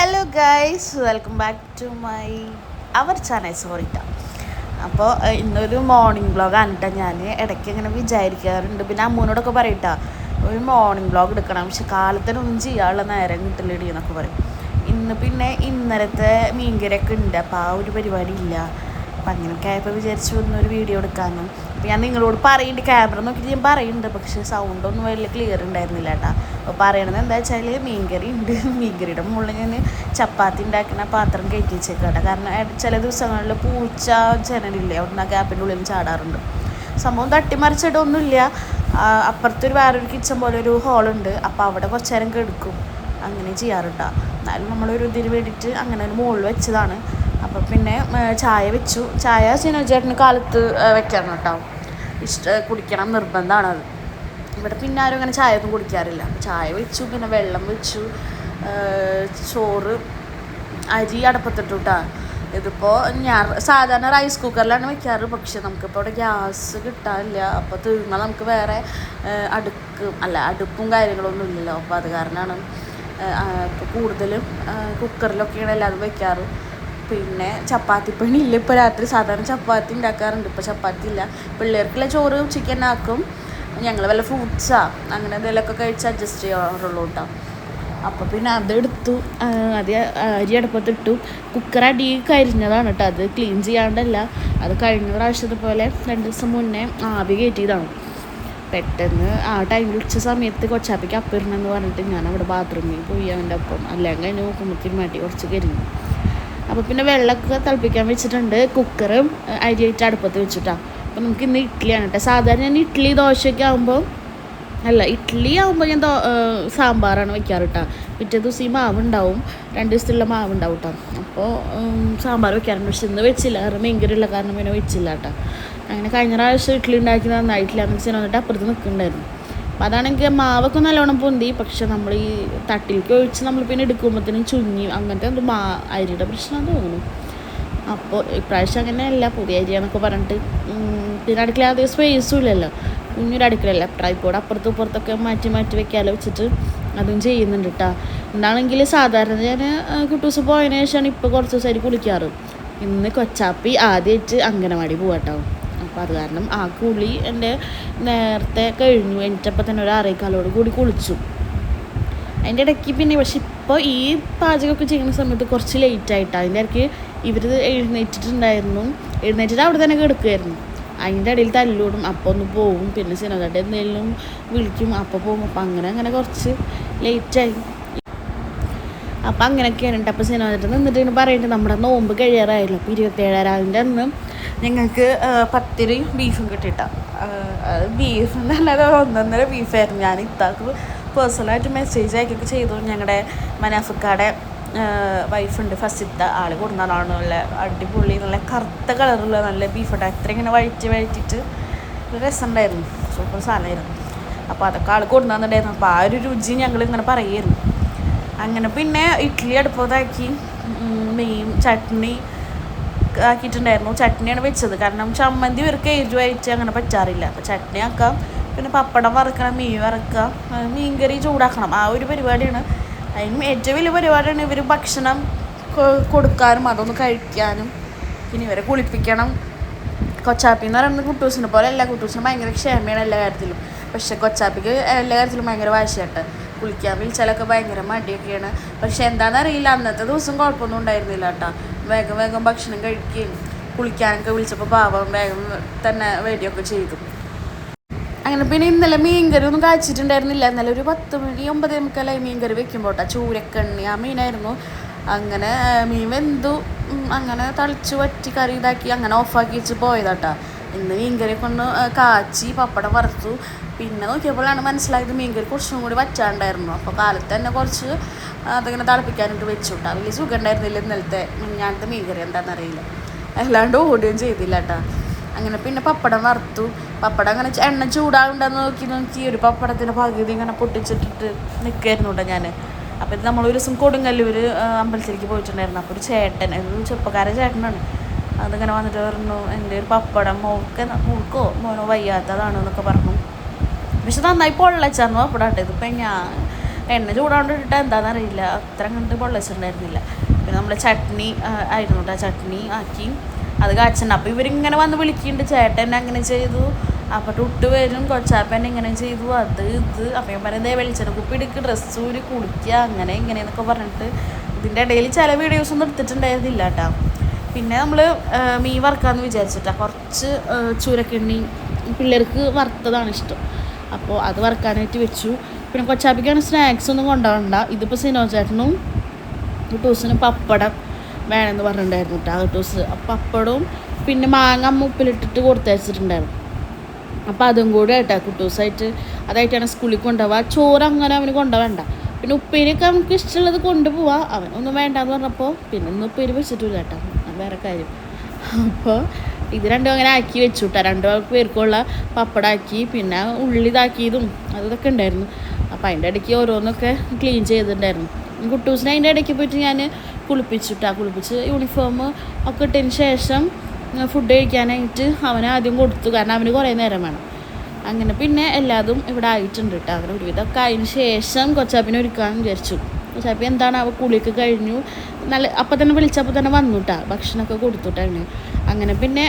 Hello guys, welcome back to our channel. സോറിട്ടാ. അപ്പോൾ ഇന്നൊരു മോർണിംഗ് വ്ളോഗാണ് കേട്ടോ. ഞാൻ ഇടയ്ക്ക് ഇങ്ങനെ വിചാരിക്കാറുണ്ട്, പിന്നെ അമ്മൂനോടൊക്കെ പറയട്ടാ ഒരു മോർണിംഗ് വ്ളോഗ് എടുക്കണം, പക്ഷെ കാലത്തിനൊന്നും ചെയ്യാനുള്ള നേരം കിട്ടില്ലടി എന്നൊക്കെ പറയും. ഇന്ന് പിന്നെ ഇന്നലത്തെ മീൻകറിയൊക്കെ ഉണ്ട്, അപ്പോൾ ആ ഒരു പരിപാടി ഇല്ല. അപ്പം അങ്ങനെയൊക്കെ ആയപ്പോൾ വിചാരിച്ചു ഒന്നൊരു വീഡിയോ എടുക്കാമെന്ന്. അപ്പോൾ ഞാൻ നിങ്ങളോട് പറയുന്നുണ്ട്, ക്യാമറ നോക്കിയിട്ട് ഞാൻ പറയുന്നുണ്ട്, പക്ഷേ സൗണ്ടൊന്നും വലിയ ക്ലിയർ ഉണ്ടായിരുന്നില്ല കേട്ടോ. അപ്പോൾ പറയണത് എന്താ വെച്ചാൽ മീൻകറി ഉണ്ട്, മീൻകറിയുടെ മുകളിൽ ഞാൻ ചപ്പാത്തി ഉണ്ടാക്കുന്ന പാത്രം കയറ്റി വെച്ചേക്കട്ടെ. കാരണം ചില ദിവസങ്ങളിൽ പൂച്ച ജനലില്ലേ, അവിടുന്ന് ആ ഗ്യാപ്പിൻ്റെ ഉള്ളിൽ ചാടാറുണ്ട്. സംഭവം തട്ടിമറിച്ചിട്ടൊന്നുമില്ല. അപ്പുറത്തൊരു വേറൊരു കിച്ചൺ പോലെ ഒരു ഹോളുണ്ട്, അപ്പോൾ അവിടെ കുറച്ച് നേരം കെടുക്കും, അങ്ങനെ ചെയ്യാറുണ്ടോ. എന്നാലും നമ്മളൊരു ഇതിന് വേണ്ടിയിട്ട് അങ്ങനെ ഒരു മുകളിൽ വെച്ചതാണ്. അപ്പോൾ പിന്നെ ചായ വെച്ചു. ചായ ചേട്ടന് കാലത്ത് വെക്കണം കേട്ടോ, കുടിക്കണം നിർബന്ധമാണത്. ഇവിടെ പിന്നെ ആരും അങ്ങനെ ചായ ഒന്നും കുടിക്കാറില്ല. ചായ വെച്ചു, പിന്നെ വെള്ളം വെച്ചു, ചോറ് അരി അടപ്പത്തിട്ടു കേട്ടോ. ഇതിപ്പോൾ ഞാൻ സാധാരണ റൈസ് കുക്കറിലാണ് വെക്കാറ്, പക്ഷെ നമുക്കിപ്പോൾ ഇവിടെ ഗ്യാസ് കിട്ടാനില്ല. അപ്പോൾ തീർന്നാൽ നമുക്ക് വേറെ അടുപ്പും കാര്യങ്ങളൊന്നും ഇല്ലല്ലോ. അപ്പോൾ അത് കാരണമാണ് ഇപ്പോൾ കൂടുതലും കുക്കറിലൊക്കെയാണ് എല്ലാവരും വെക്കാറ്. പിന്നെ ചപ്പാത്തിപ്പണി ഇല്ല ഇപ്പോൾ രാത്രി. സാധാരണ ചപ്പാത്തി ഉണ്ടാക്കാറുണ്ട്, ഇപ്പോൾ ചപ്പാത്തി ഇല്ല. പിള്ളേർക്കുള്ള ചോറ് ഉച്ചയ്ക്ക് തന്നെ ആക്കും. ഞങ്ങൾ വല്ല ഫ്രൂട്ട്സാ അങ്ങനെ എന്തെങ്കിലുമൊക്കെ കഴിച്ച് അഡ്ജസ്റ്റ് ചെയ്യാറുള്ളൂ കേട്ടോ. അപ്പോൾ പിന്നെ അതെടുത്തു, അത് അരി അടുപ്പത്തിട്ടു. കുക്കർ അടി കരിഞ്ഞതാണ് കേട്ടോ, അത് ക്ലീൻ ചെയ്യാണ്ടല്ല, അത് കഴിഞ്ഞ പ്രാവശ്യത്തെ പോലെ 2 ദിവസം മുന്നേ ആവി കയറ്റിയതാണ്. പെട്ടെന്ന് ആ ടൈമിൽ ഉച്ച സമയത്ത് കൊച്ചാപ്പിക്ക് അപ്പിടണമെന്ന് പറഞ്ഞിട്ട് ഞാൻ അവിടെ ബാത്റൂമിൽ പോയി അവൻ്റെ ഒപ്പം. അല്ലെങ്കിൽ അതിന് നോക്കുമ്പോഴത്തേന് മടി കുറച്ച് കരിഞ്ഞു. അപ്പോൾ പിന്നെ വെള്ളമൊക്കെ തിളപ്പിക്കാൻ വെച്ചിട്ടുണ്ട്. കുക്കറും അരിയായിട്ട് അടുപ്പത്ത് വെച്ചിട്ടാണ്. അപ്പോൾ നമുക്ക് ഇന്ന് ഇഡ്ഡലിയാണ് കേട്ടോ. സാധാരണ ഞാൻ ഇഡ്ഡലി ദോശയൊക്കെ ആകുമ്പോൾ ഇഡ്ഡലി ആകുമ്പോൾ ഞാൻ സാമ്പാറാണ് വെക്കാറ് കേട്ടോ. പിറ്റേ ദിവസം ഈ മാവുണ്ടാവും, 2 ദിവസത്തിലുള്ള മാവുണ്ടാവും കേട്ടോ. അപ്പോൾ സാമ്പാർ വെക്കാറുണ്ട്, പക്ഷെ ഇന്ന് വെച്ചില്ല, കാരണം മീൻകറിയുള്ള കാരണം പിന്നെ വെച്ചില്ല കേട്ടോ. അങ്ങനെ കഴിഞ്ഞ പ്രാവശ്യം ഇഡ്ഡലി ഉണ്ടാക്കി നന്നായിട്ടില്ല എന്ന് വെച്ചാൽ വന്നിട്ട് അപ്പുറത്ത് നിൽക്കുന്നുണ്ടായിരുന്നു. അപ്പോൾ അതാണെങ്കിൽ മാവൊക്കെ നല്ലോണം പൊന്തി, പക്ഷെ നമ്മൾ ഈ തട്ടിലേക്ക് ഒഴിച്ച് നമ്മൾ പിന്നെ എടുക്കുമ്പോഴത്തേനും ചുഞ്ഞി അങ്ങനത്തെ എന്തോ അരിയുടെ പ്രശ്നമാണെന്ന് തോന്നുന്നു. അപ്പോൾ ഇപ്രാവശ്യം അങ്ങനെയല്ല, പുതിയ അരിയാന്നൊക്കെ പറഞ്ഞിട്ട്. പിന്നെ അടുക്കള അധികം സ്പേസും ഇല്ലല്ലോ, കുഞ്ഞൊരു അടുക്കളയല്ല. ട്രൈപ്പോഡ് അപ്പുറത്തും ഇപ്പുറത്തൊക്കെ മാറ്റി വെക്കാലോ വെച്ചിട്ട് അതും ചെയ്യുന്നുണ്ട് കേട്ടോ. എന്താണെങ്കിൽ സാധാരണ ഞാൻ കുട്ടൂസ് പോയതിനു ശേഷമാണ് ഇപ്പോൾ കുറച്ച് ദിവസമായിട്ട് കുളിക്കാറ്. ഇന്ന് കൊച്ചാപ്പി ആദ്യമായിട്ട് അംഗനവാടി പോവാട്ടോ. അപ്പോൾ അത് കാരണം ആ കുളി എൻ്റെ നേരത്തെ കഴിഞ്ഞു. എനിക്കപ്പോൾ തന്നെ ഒരു 6:15 കൂടി കുളിച്ചു. അതിൻ്റെ ഇടയ്ക്ക് പിന്നെ പക്ഷെ ഇപ്പോൾ ഈ പാചകമൊക്കെ ചെയ്യുന്ന സമയത്ത് കുറച്ച് ലേറ്റായിട്ടാണ്. അതിൻ്റെ ഇടയ്ക്ക് ഇവർ എഴുന്നേറ്റിട്ട് അവിടെ തന്നെ കിടക്കുമായിരുന്നു. അതിൻ്റെ ഇടയിൽ തല്ലൂടും, അപ്പോൾ ഒന്ന് പോവും. പിന്നെ സിനിമയുടെ എന്തെങ്കിലും വിളിക്കും, അപ്പോൾ പോകും. അപ്പോൾ അങ്ങനെ കുറച്ച് ലേറ്റായി. അപ്പം അങ്ങനെയൊക്കെയാണ് കേട്ടോ. അപ്പോൾ സിനിമ നിന്നിട്ട് പറയുന്നുണ്ട് നമ്മുടെ നോമ്പ് കഴിയാറായല്ലോ. അപ്പോൾ 27-ാം അന്ന് ഞങ്ങൾക്ക് പത്തിരിയും ബീഫും കിട്ടിയിട്ടാണ്. ബീഫ് നല്ലത് 1.5 ബീഫായിരുന്നു. ഞാൻ ഇത്താക്ക് പേഴ്സണലായിട്ട് മെസ്സേജ് അയക്കൊക്കെ ചെയ്തു. ഞങ്ങളുടെ മനാഫക്കാടെ വൈഫുണ്ട് ഫസിത്ത, ആൾ കൊടുക്കുന്നതാണുള്ള അടിപൊളി നല്ല കറുത്ത കളറുള്ള നല്ല ബീഫുണ്ട്. അത്ര ഇങ്ങനെ വഴറ്റിയിട്ട് ഒരു രസമുണ്ടായിരുന്നു, സൂപ്പർ സാധനമായിരുന്നു. അപ്പോൾ അതൊക്കെ ആൾ കൊടുക്കുന്നുണ്ടായിരുന്നു. അപ്പോൾ ആ ഒരു രുചി ഞങ്ങളിങ്ങനെ പറയുമായിരുന്നു. അങ്ങനെ പിന്നെ ഇഡ്ഡലി അടുപ്പത്താക്കി ചട്നി ആക്കിയിട്ടുണ്ടായിരുന്നു. ചട്നിയാണ് വെച്ചത്, കാരണം ചമ്മന്തി ഇവർക്ക് എരിവായിട്ട് അങ്ങനെ പറ്റാറില്ല. അപ്പോൾ ചട്നി ആക്കാം, പിന്നെ പപ്പടം വറുക്കണം, മീൻ വറുക്കാം, മീൻകറി ചൂടാക്കണം. ആ ഒരു പരിപാടിയാണ്. അതിനും ഏറ്റവും വലിയ പരിപാടിയാണ് ഇവർ ഭക്ഷണം കൊടുക്കാനും അതൊന്ന് കഴിക്കാനും, പിന്നെ ഇവരെ കുളിപ്പിക്കണം. കൊച്ചാപ്പി എന്ന് പറയുന്നത് കുട്ടൂസിനെ പോലെ അല്ല, കുട്ടൂസിന് ഭയങ്കര ക്ഷമയാണ് എല്ലാ കാര്യത്തിലും. പക്ഷെ കൊച്ചാപ്പിക്ക് എല്ലാ കാര്യത്തിലും ഭയങ്കര വാശിയായിട്ട്. കുളിക്കാൻ വിളിച്ചാലൊക്കെ ഭയങ്കര മടിയൊക്കെയാണ്. പക്ഷെ എന്താണെന്നറിയില്ല, അന്നത്തെ ദിവസം കുഴപ്പമൊന്നും ഉണ്ടായിരുന്നില്ല കേട്ടോ. വേഗം ഭക്ഷണം കഴിക്കുകയും കുളിക്കാനൊക്കെ വിളിച്ചപ്പോൾ പാവം വേഗം തന്നെ വരികയൊക്കെ ചെയ്തു. അങ്ങനെ പിന്നെ ഇന്നലെ മീൻകറി ഒന്നും കാച്ചിട്ടുണ്ടായിരുന്നില്ല. ഇന്നലെ ഒരു 10 മണി 9:45 മീൻകറി വെക്കുമ്പോൾ കേട്ടോ. ചൂരക്കണ്ണി ആ മീനായിരുന്നു. അങ്ങനെ മീൻ വെന്തു, അങ്ങനെ തളിച്ച് വറ്റി കറി ഇതാക്കി അങ്ങനെ ഓഫാക്കി വെച്ച് പോയതാട്ടോ. ഇന്ന് മീൻകറിയൊക്കെ ഒന്ന് കാച്ചി പപ്പടം വറുത്തു. പിന്നെ നോക്കിയപ്പോഴാണ് മനസ്സിലായത് മീൻകറി കുറച്ചും കൂടി വറ്റാണ്ടായിരുന്നു. അപ്പോൾ കാലത്ത് തന്നെ കുറച്ച് അതിങ്ങനെ തിളപ്പിക്കാനായിട്ട് വെച്ചു കേട്ടോ. വലിയ സുഖം ഉണ്ടായിരുന്നില്ല ഇന്നലത്തെ ഞാനത്തെ മീൻകറി, എന്താണെന്നറിയില്ല. അല്ലാണ്ട് ഓടുകയും ചെയ്തില്ല കേട്ടോ. അങ്ങനെ പിന്നെ പപ്പടം വറുത്തു. പപ്പടം അങ്ങനെ എണ്ണ ചൂടാകുണ്ടെന്ന് നോക്കി ഒരു പപ്പടത്തിൻ്റെ പകുതി ഇങ്ങനെ പൊട്ടിച്ചിട്ടിട്ട് നിൽക്കായിരുന്നു കേട്ടോ ഞാൻ. അപ്പോൾ ഇത് നമ്മളൊരു ദിവസം കൊടുങ്ങല്ലൂർ അമ്പലത്തിലേക്ക് പോയിട്ടുണ്ടായിരുന്നു. അപ്പോൾ ഒരു ചേട്ടൻ, ഒരു ചെറുപ്പക്കാരൻ ചേട്ടനാണ്, അതിങ്ങനെ വന്നിട്ട് പറഞ്ഞു എൻ്റെ ഒരു പപ്പടം മോൾക്കോ മോനോ വയ്യാത്തതാണ് എന്നൊക്കെ പറഞ്ഞു. പക്ഷെ നന്നായി പൊള്ളച്ചായിരുന്നു പപ്പടം കേട്ടോ. ഇതിപ്പോൾ ഞാൻ എണ്ണ ചൂടാണ്ടിട്ട് എന്താണെന്നറിയില്ല, അത്ര കണ്ട് പൊള്ളച്ചിട്ടുണ്ടായിരുന്നില്ല. പിന്നെ നമ്മൾ ചട്നി ആയിരുന്നു കേട്ടോ, ചട്നി ആക്കി അത് കാച്ചണ്ട. അപ്പോൾ ഇവരിങ്ങനെ വന്ന് വിളിക്കുന്നുണ്ട്, ചേട്ടൻ അങ്ങനെ ചെയ്തു, അപ്പോൾ ടുട്ട് വരും, കൊച്ചാപ്പൻ ഇങ്ങനെ ചെയ്തു, അത് ഇത്. അപ്പോൾ ഞാൻ പറയുന്നത് വെളിച്ചെണ്ണ കുപ്പി എടുക്കുക, ഡ്രസ്സ് ഊരി കുളിക്കുക, അങ്ങനെ ഇങ്ങനെയെന്നൊക്കെ പറഞ്ഞിട്ട് ഇതിൻ്റെ ഇടയിൽ ചില വീഡിയോസൊന്നും എടുത്തിട്ടുണ്ടായിരുന്നില്ല കേട്ടോ. പിന്നെ നമ്മൾ മീൻ വറുക്കാമെന്ന് വിചാരിച്ചിട്ടാണ്, കുറച്ച് ചൂരക്കെണ്ണി പിള്ളേർക്ക് വറുത്തതാണ് ഇഷ്ടം, അപ്പോൾ അത് വറുക്കാനായിട്ട് വെച്ചു. പിന്നെ കൊച്ചാപ്പിക്കാണ് സ്നാക്സ് ഒന്നും കൊണ്ടുപോകണ്ട. ഇതിപ്പോൾ സിനോചേട്ടനും കുട്ടൂസിനും പപ്പടം വേണമെന്ന് പറഞ്ഞിട്ടുണ്ടായിരുന്നു കേട്ടോ. കുട്ടൂസ് പപ്പടവും പിന്നെ മാങ്ങ ഉപ്പിലിട്ടിട്ട് കൊടുത്തയച്ചിട്ടുണ്ടായിരുന്നു. അപ്പോൾ അതും കൂടെ കേട്ടോ കുട്ടൂസായിട്ട് അതായിട്ടാണ് സ്കൂളിൽ കൊണ്ടുപോവുക. ചോറ് അങ്ങനെ അവന് കൊണ്ടുപോകണ്ട. പിന്നെ ഉപ്പേരിയൊക്കെ നമുക്ക് ഇഷ്ടമുള്ളത് കൊണ്ടുപോവാം. അവനൊന്നും വേണ്ടാന്ന് പറഞ്ഞപ്പോൾ പിന്നെ ഒന്നും ഉപ്പേരി വെച്ചിട്ടില്ല കേട്ടോ, അത് വേറെ കാര്യം. അപ്പോൾ ഇത് രണ്ടും അങ്ങനെ ആക്കി വെച്ചു കേട്ടോ. 2 പേർക്കുള്ള പപ്പടമാക്കി, പിന്നെ ഉള്ളി ഇതാക്കിയതും അതൊക്കെ ഉണ്ടായിരുന്നു. അപ്പോൾ അതിൻ്റെ ഇടയ്ക്ക് ഓരോന്നൊക്കെ ക്ലീൻ ചെയ്തിട്ടുണ്ടായിരുന്നു. കുട്ടൂസിനെ അതിൻ്റെ ഇടയ്ക്ക് പോയിട്ട് ഞാൻ കുളിപ്പിച്ച് യൂണിഫോം ഒക്കെ ഇട്ടതിന് ശേഷം ഫുഡ് കഴിക്കാനായിട്ട് അവനെ ആദ്യം കൊടുത്തു, കാരണം അവന് കുറേ നേരം വേണം. അങ്ങനെ പിന്നെ എല്ലാതും ഇവിടെ ആയിട്ടുണ്ട് കേട്ടോ. അങ്ങനെ ഒരുവിധമൊക്കെ അതിന് ശേഷം കൊച്ചാപ്പിനെ ഒരുക്കാമെന്ന് വിചാരിച്ചു. കൊച്ചാപ്പി എന്താണ് അവ കുളിയൊക്കെ കഴിഞ്ഞു, നല്ല അപ്പം തന്നെ വിളിച്ചപ്പോൾ തന്നെ വന്നു കേട്ടോ, ഭക്ഷണമൊക്കെ കൊടുത്തുട്ടാണ്. അങ്ങനെ പിന്നെ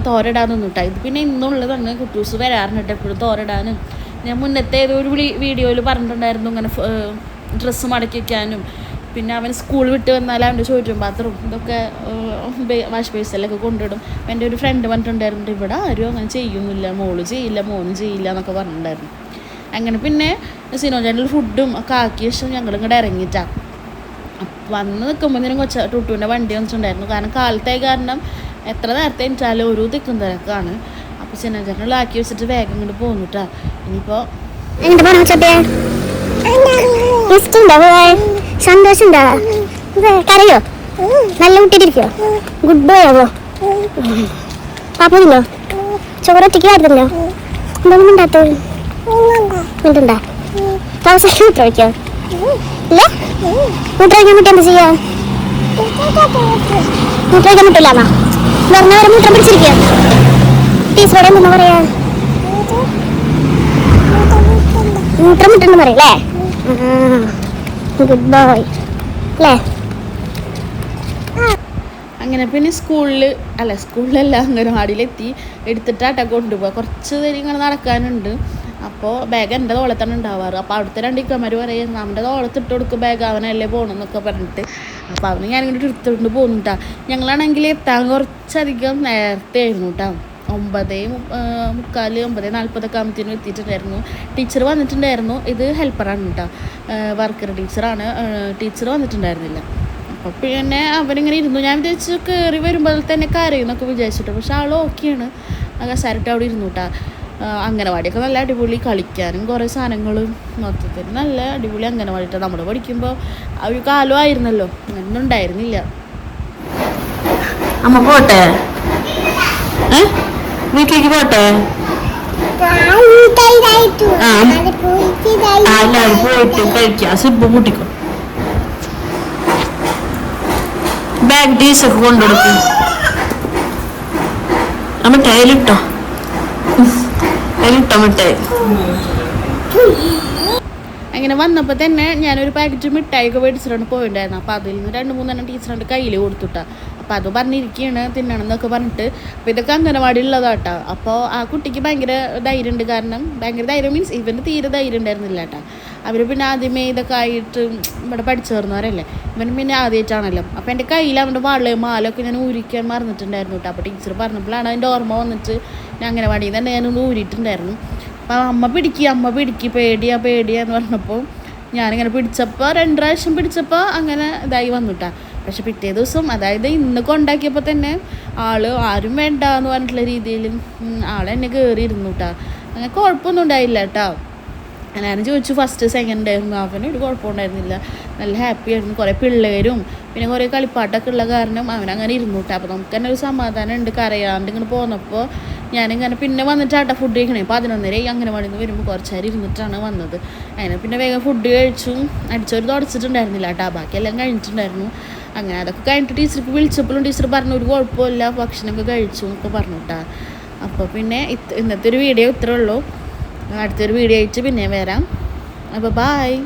തോരയിടാൻ നിന്നുട്ടാ. ഇത് പിന്നെ ഇന്നുള്ളതാണ്, കുട്ടൂസ് വരാറുണ്ട് എപ്പോഴും തോരയിടാനും. ഞാൻ മുന്നത്തെ ഏതോ ഒരു വീഡിയോയിൽ പറഞ്ഞിട്ടുണ്ടായിരുന്നു ഇങ്ങനെ ഡ്രസ്സ് മടക്കി വയ്ക്കാനും. പിന്നെ അവൻ സ്കൂൾ വിട്ട് വന്നാൽ അവൻ്റെ ചോറ്റും പാത്രം ഇതൊക്കെ വാഷ് ബേസിലൊക്കെ കൊണ്ടിടും. എൻ്റെ ഒരു ഫ്രണ്ട് പറഞ്ഞിട്ടുണ്ടായിരുന്നു, ഇവിടെ ആരും അങ്ങനെ ചെയ്യുന്നില്ല, മോള് ചെയ്യില്ല, മോനും ചെയ്യില്ല എന്നൊക്കെ പറഞ്ഞിട്ടുണ്ടായിരുന്നു. അങ്ങനെ പിന്നെ സിനോജാനിൽ ഫുഡും ഒക്കെ ആക്കിയ ശേഷം ഞങ്ങൾ ഇങ്ങോട്ട് ഇറങ്ങിയിട്ടാണ്. വന്ന് നിൽക്കുമ്പോഴത്തേനും ടുട്ടുവിൻ്റെ വണ്ടി വന്നിട്ടുണ്ടായിരുന്നു. കാരണം കാലത്തായി കാരണം എത്ര നേരത്തെ എണിച്ചാലും ഒരു തിക്കും തിരക്കാണ്. അപ്പോൾ സിനോജാനിലാക്കി വെച്ചിട്ട് വേഗം ഇങ്ങോട്ട് പോന്നിട്ടാ. ഇനിയിപ്പോൾ സന്തോഷമുണ്ടോ? കരയോ? നല്ല കുട്ടിയിട്ടിരിക്കോ? ഗുഡ് ബോയ് ആവോ? പാപ്പുണ്ടോ? ചോറൊറ്റയ്ക്ക് വരുന്നല്ലോ, എന്തൊന്നും ഉണ്ടാത്തത് മിണ്ടണ്ടാ? അവസാനം മൂത്ര വയ്ക്കോ? ഇല്ല, മൂത്ര വയ്ക്കാൻ മുട്ടി എന്താ ചെയ്യാ? മൂത്ര വയ്ക്കാൻ മുട്ടില്ലാന്നാ പറഞ്ഞവരെ മൂത്രം പിടിച്ചിരിക്കോ? ടീച്ചറോടെ എന്താ പറയാ? മൂത്രം മുട്ടെന്ന് പറയല്ലേ? ഗുഡ് ബോയ് അല്ലേ? അങ്ങനെ പിന്നെ സ്കൂളിലല്ല അംഗനവാടിയിലെത്തി എടുത്തിട്ടാട്ടാ കൊണ്ടുപോകുക. കുറച്ച് നേരം ഇങ്ങനെ നടക്കാനുണ്ട്. അപ്പോൾ ബാഗ് എൻ്റെ തോളത്താണ് ഉണ്ടാവാറ്. അപ്പോൾ അവിടുത്തെ 2 ഇക്കന്മാർ പറയും, നമ്മുടെ തോളത്തിട്ട് കൊടുക്കും ബാഗ്, അവനല്ലേ പോകണമെന്നൊക്കെ പറഞ്ഞിട്ട്. അപ്പോൾ അവന് ഞാനിങ്ങോട്ട് എടുത്തുകൊണ്ട് പോകുന്നുട്ടാ. ഞങ്ങളാണെങ്കിൽ എത്താൻ കുറച്ചധികം നേരത്തെ ആയിരുന്നു കേട്ടോ. 9:45 9:40 ആകുമ്പത്തേനും എത്തിയിട്ടുണ്ടായിരുന്നു. ടീച്ചർ വന്നിട്ടുണ്ടായിരുന്നു. ഇത് ഹെൽപ്പറാണ് കേട്ടോ, വർക്കർ ടീച്ചറാണ്. ടീച്ചർ വന്നിട്ടുണ്ടായിരുന്നില്ല. അപ്പോൾ പിന്നെ അവനിങ്ങനെ ഇരുന്നു. ഞാൻ വിചാരിച്ചു കയറി വരുമ്പോൾ തന്നെ കരയുന്നൊക്കെ വിചാരിച്ചിട്ട്, പക്ഷെ ആൾ ഓക്കെയാണ്. കസാരട്ട് അവിടെ ഇരുന്നു കേട്ടോ. അംഗനവാടിയൊക്കെ നല്ല അടിപൊളി, കളിക്കാനും കുറേ സാധനങ്ങളും മൊത്തത്തിൽ നല്ല അടിപൊളി അംഗനവാടി. നമ്മൾ പഠിക്കുമ്പോൾ ആ ഒരു കാലമായിരുന്നല്ലോ, അങ്ങനൊന്നും ഉണ്ടായിരുന്നില്ല. അമ്മ പോട്ടെ, വീട്ടിലേക്ക് പോട്ടെ. എല്ലാവരും പോയിട്ട് കഴിക്കാം. സിബ് കൂട്ടിക്കോ, ബാഗ് ടീച്ചർക്ക് കൊണ്ടുകൊടുക്കും. മിഠായി അതിലിട്ടോ മിഠായി. അങ്ങനെ വന്നപ്പോൾ തന്നെ ഞാനൊരു പാക്കറ്റ് മിഠായിയൊക്കെ മേടിച്ചിട്ടാണ് പോയിട്ടുണ്ടായിരുന്നു. അപ്പോൾ അതിൽ നിന്ന് 2-3 ടീച്ചറിൻ്റെ കയ്യിൽ കൊടുത്തുട്ടാ. അപ്പോൾ അത് പറഞ്ഞിരിക്കുകയാണ് തിന്നണം എന്നൊക്കെ പറഞ്ഞിട്ട്. അപ്പോൾ ഇതൊക്കെ അംഗനവാടി ഉള്ളതാട്ടോ. അപ്പോൾ ആ കുട്ടിക്ക് ഭയങ്കര ധൈര്യമുണ്ട്. കാരണം ഭയങ്കര ധൈര്യം മീൻസ് ഇവന് തീരെ ധൈര്യം ഉണ്ടായിരുന്നില്ല കേട്ടോ. അവർ പിന്നെ ആദ്യമേ ഇതൊക്കെ ആയിട്ട് ഇവിടെ പഠിച്ചു ചേർന്നവരല്ലേ, ഇവന് പിന്നെ ആദ്യമായിട്ടാണല്ലോ. അപ്പോൾ എൻ്റെ കയ്യിൽ അവൻ്റെ മാലയൊക്കെ ഞാൻ ഊരിക്കാൻ മറന്നിട്ടുണ്ടായിരുന്നു കേട്ടോ. അപ്പോൾ ടീച്ചർ പറഞ്ഞപ്പോഴാണ് അതിൻ്റെ ഓർമ്മ വന്നിട്ട് ഞാൻ അംഗനവാടിയിൽ തന്നെ ഞാനൊന്ന് ഊരിയിട്ടുണ്ടായിരുന്നു. അപ്പോൾ അമ്മ പിടിക്കുക പേടിയാന്ന് പറഞ്ഞപ്പോൾ ഞാനിങ്ങനെ പിടിച്ചപ്പോൾ 2 പ്രാവശ്യം പിടിച്ചപ്പോൾ അങ്ങനെ ഇതായി വന്നുട്ടാ. പക്ഷെ പിറ്റേ ദിവസം അതായത് ഇന്ന് കൊണ്ടാക്കിയപ്പോൾ തന്നെ ആരും വേണ്ട എന്ന് പറഞ്ഞിട്ടുള്ള രീതിയിൽ ആളെന്നെ കയറിയിരുന്നു കേട്ടോ. അങ്ങനെ കുഴപ്പമൊന്നും ഉണ്ടായില്ല കേട്ടോ. ഞാൻ ചോദിച്ചു ഫസ്റ്റ് സെക്കൻഡ് ആയിരുന്നു, അവനൊരു കുഴപ്പമുണ്ടായിരുന്നില്ല, നല്ല ഹാപ്പി ആയിരുന്നു. കുറേ പിള്ളേരും പിന്നെ കുറേ കളിപ്പാട്ടൊക്കെ ഉള്ള കാരണം അവനങ്ങനെ ഇരുന്നു കേട്ടോ. അപ്പോൾ നമുക്ക് തന്നെ ഒരു സമാധാനം ഉണ്ട്. കരയാണ്ട് ഇങ്ങനെ പോന്നപ്പോൾ ഞാനിങ്ങനെ പിന്നെ വന്നിട്ടാട്ടോ ഫുഡ് കഴിക്കണേ. 11:30 അംഗനവാടിയിൽ നിന്ന് വരുമ്പോൾ കുറച്ച് നേരം ഇരുന്നിട്ടാണ് വന്നത്. അങ്ങനെ പിന്നെ വേഗം ഫുഡ് കഴിച്ചു. അടിച്ചൊരു തുടച്ചിട്ടുണ്ടായിരുന്നില്ല കേട്ടോ, ബാക്കിയെല്ലാം കഴിഞ്ഞിട്ടുണ്ടായിരുന്നു. അങ്ങനെ അതൊക്കെ കഴിഞ്ഞിട്ട് ടീച്ചർക്ക് വിളിച്ചപ്പോഴും ടീച്ചർ പറഞ്ഞു ഒരു കുഴപ്പമില്ല, ഭക്ഷണമൊക്കെ കഴിച്ചു എന്നൊക്കെ പറഞ്ഞു കേട്ടോ. അപ്പോൾ പിന്നെ ഇന്നത്തെ ഒരു വീഡിയോ ഇത്രേ ഉള്ളൂ. അടുത്തൊരു വീഡിയോ ആയിട്ട് പിന്നെ വരാം. അപ്പോൾ ബായ്.